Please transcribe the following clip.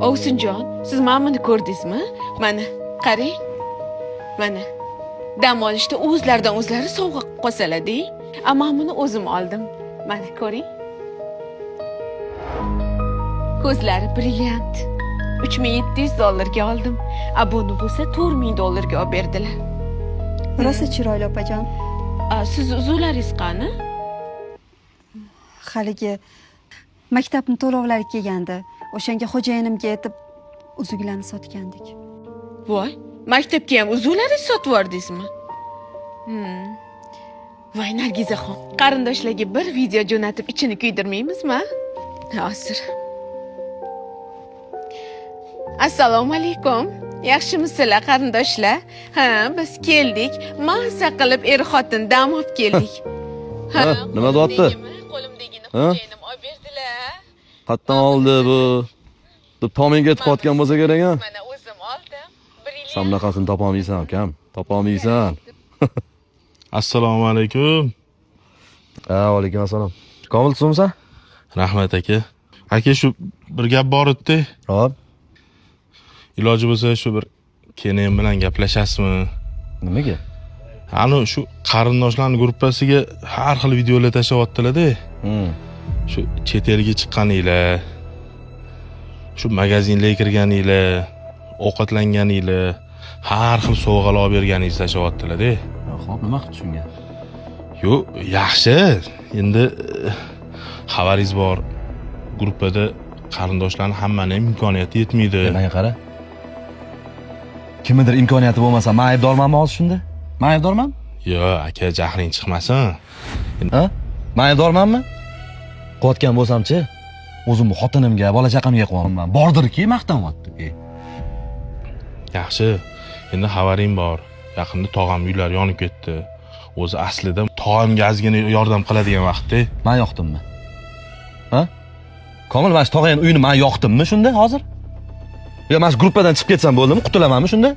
Ovsinjon, siz mana buni ko'rdingizmi? Mana, qarang. Mana. Dam olishda o'zlaridan o'zlari sovg'a qilib qo'ysalar-da. Ammo buni o'zim oldim. Mana ko'ring. Ko'zlari brilliant. $3700 oldim. Buni bo'lsa $4000 ga olib berdilar. Rosa chiroyli opajon. Siz uzuvlaringiz qani? Haligi maktabning to'lovlari kelgandi. O'shanga xo'jayinimga aytib uzuklarni sotgandik. Voy, maktabga ham uzuvlaringizni sotib yubordingizmi? Voy Nargizaxon, qarindoshlarga bir video jo'natib ichini kuydirmaymizmi? Hozir. Assalomu alaykum. Yaxshimisizlar qarindoshlar? Ha, biz keldik. Mazza qilib er-xotin dam olib keldik. Ha, nima deyapti? Qo'limdagini xo'jayinim olib berdilar. Qatdan oldi bu. Bu tominga yetib qotgan bo'lsa kerak a? Mana o'zim oldim. Sen bunaqasini topolmaysan, ukam. Topolmaysan. Assalomu alaykum. Ha, alaykum assalom. Komilsizmi? Rahmat aka. Aka shu bir gap bor edi. Hop. Iloji bo'lsa shu bir keyin bilan gaplashasizmi? Nimaga? Ani shu qarindoshlarning gruppasiga har xil videolar tashlayaptilar-da. Shu chet elga chiqqaninglar, shu magazinlarga kirganinglar, ovqatlanganinglar, har xil sovg'alar olib berganingizni tashlayaptilar-da. Xo'p, nima qildi shunga? Yo'q, yaxshi. Endi xabaringiz bor. Gruppada qarindoshlarning hammaning imkoniyati yetmaydi. Menga qara. Kimnidir imkoniyati bo'lmasa, men aybdormanmi hozir shunda? Men aybdorman? Yo'q, aka, jahling chiqmasin. Ha? Men aybdormanmi? Qotgan bo'lsam-chi, o'zimni xotinimga, bola chaqamga qo'yaman. Bordirki, maqtanyapti. Yaxshi. Endi xabaring bor. Yaqinda tog'am uylari yonib ketdi. O'zi aslida tog'amga ozgina yordam qiladigan vaqtda. Men yoqdimmi? Ha? Komil, mana shu tog'ang uyini men yoqdimmi shunda hozir? Yo, mana shu gruppadan chiqib ketsam bo'ldimi? Qutulamanmi shunda?